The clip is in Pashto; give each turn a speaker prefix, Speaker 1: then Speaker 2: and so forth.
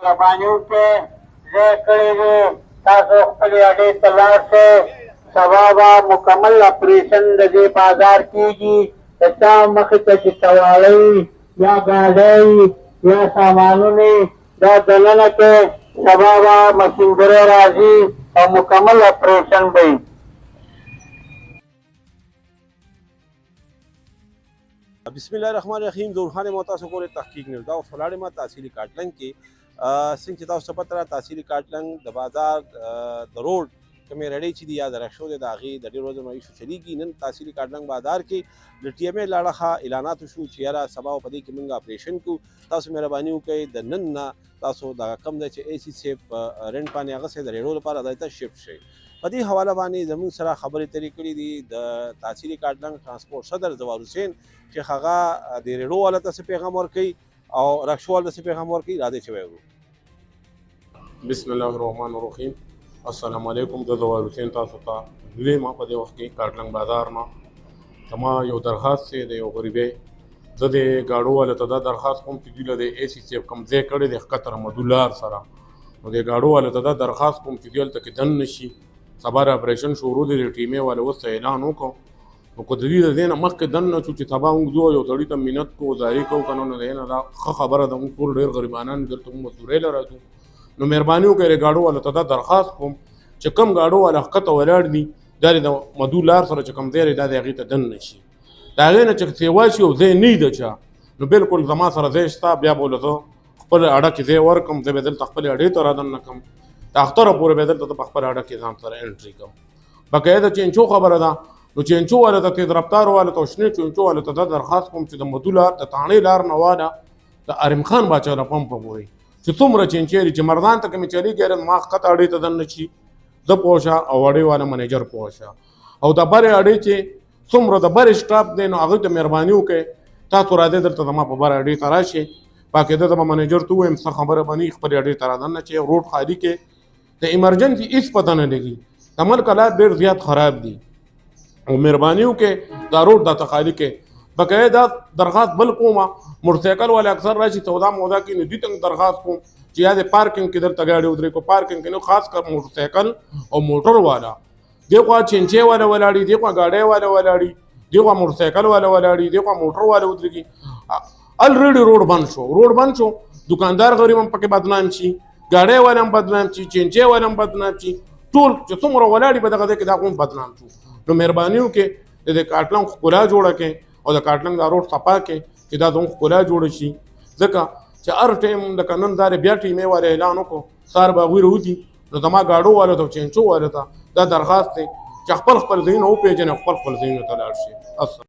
Speaker 1: مهرباني وکړئ زه کړی دی تاسو خپلې اډې ته لاړ شئ سبا به مکمل اپریشن د دې بازار کېږي د چا مخې ته چې سوارۍ یا ګاډۍ یا سامانونه دا دننه کې سبا به مشینګرۍ راځي او مکمل اپریشن به وي.
Speaker 2: بسم الله الرحمن الرحیم. ظهور خان ما تاسو کولې تحقیق نه دا فلاړې ما تحصیلي کاټلنګ کې څنګه چې تاسو ته پته را تحصیلي کاټلنګ د بازار د روډ کومې رړۍ چې دي یا د رکشو دی د هغې د ډېرو ورځو نه ایشو چلیږي. نن تحصیلي کاټلنګ بازار کې د ټي ایم اې لاړه ښه اعلانات وشو چې یاره سبا په دې کې موږ اپریشن کوو. تاسو مهرباني وکړئ د نن نه تاسو دغه کم دی چې اے سی صاحب رینټ باندې هغه صاحب د ریډو لپاره دی ته شفټ شئ. په دې حواله باندې زموږ سره خبرې ترې کړي دي د تحصیلي کاټلنګ ترانسپورټ صدر زوار حسین چې هغه د ریډو والا ته څه پیغام ورکوي او رکشو والا ته څه پیغام ورکوي راځئ چې وایو.
Speaker 3: بسم الله الرحمن الرحیم. السلام علیکم. د زوار حسین تاسو ته لوی ما په دې وخت کې کاټلنګ بازار نه تما یو درخواست دی د یو غریبې زه د ګاډو والا ته دا درخواست کوم چې دوی له د اے سی صاحب کوم ځای کړی دی ښکته رحمدالله سره نو د ګاډو والا ته دا درخواست کوم چې دوی هلته کې دن نه شي. سبا اپریشن شروع دی د ټیمې والا اوس اعلان وکړو نو که د دوی د دې نه مخکې دن نه شو چې سبا موږ ځو یو سړي ته منت کوو زاري کوو که نو د دې نه دا ښه خبره ده. موږ ټول ډېر غریبانان دلته موږ مزدورۍ له راځو نو مهرباني وکړئ ګاډو والا ته دا درخواست کوم چې کوم ګاډو والا ښکته ولاړ دي دا د مدو لار سره چې کوم ځای دی دا د هغې ته دن نه شي. د هغې نه چې سیوا شي او ځای نه وي د چا نو بلکل زما سره ځای شته بیا به له زه خپل اډه کې ځای ورکړم. زه به دلته خپلې اډې ته رادن نه کړم د اختره پورې به دلته په خپله اډه کې ځان سره انټري کوم. باقاعده چینچو خبره ده نو چینچو والا ته تیز رفتار والا ته او شنې چینچو والا ته دا درخواست کوم چې د مدو لار د تاڼې لار نه واله د ارم خان باچا له پمپه پورې چې څومره چینچې دي چې مردان ته که مې چلیږي ما ښکته اډې ته دن نه شي زه پوه شه او اډې والا منیجر پوه شه او د برې اډې چې څومره د برې سټاپ دی نو هغوی ته مهرباني وکړئ تاسو راځئ دلته زما په بره اډې ته راشئ. باقاعده زه به منیجر ته ووایم څه خبره به نه وي خپلې اډې ته رادن نه چې روډ خالي کې د ایمرجنسي هېڅ پته نه لګي. د ملک حالات ډېر زیات خراب دي او مهرباني وکړئ دا روډ دا ته خالي کړئ. باقاعده درخواست بل کومه موټرسایکل والا اکثر راشي سودا مودا کې نو دوی ته درخواست کوم چې یا د پارکینګ کې درته ګاډي ودرې کو پارکینګ کې نو خاص کر موټرسایکل او موټر والا دی خوا چینچې والا ولاړي دی خوا ګاډۍ والا ولاړي دی خوا موټرسایکل والا ولاړي دی خوا موټر والا ودرېږي. الریډي روډ بند شو دکاندار غریب هم پکې بدنام شي ګاډۍ والا هم بدنام شي چینچې والا هم بدنام شي ټول چې څومره ولاړي به دغه ځای کې دا هم بدنام شو. نو مهرباني وکړئ د کاټلنګ ښکلا جوړه کړئ او د کاټلنګ دا روډ صفا کړئ چې دا زموږ ښکلا جوړه شي ځکه چې هر ټایم لکه نن دا بیا ټیمې والا اعلان وکړو سهار به هغوی راوځي نو زما ګاډو والا ته او چینچو والا ته دا درخواست دی چې خپل ځایونه وپېژنئ او خپل ځایونو ته لاړ شي.